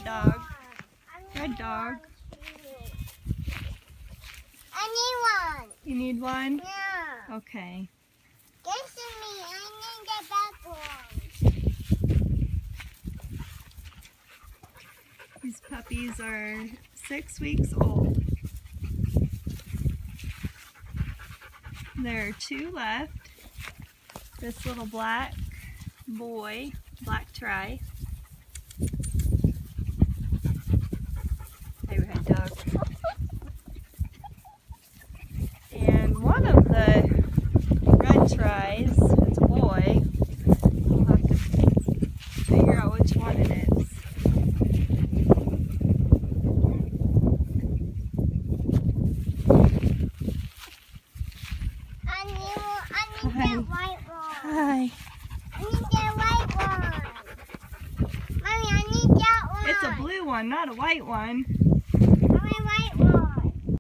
that dog. Good dog. I need one. You need one? Yeah. Okay. This is me. I need the back one. These puppies are 6 weeks old. There are 2 left. This little black boy, black tri. Hey, red dog. And one of the red tris, it's a boy. We'll have to figure out which one it is. I need that white one. Hi. I need that white one. Mommy, I need that one. It's a blue one, not a white one.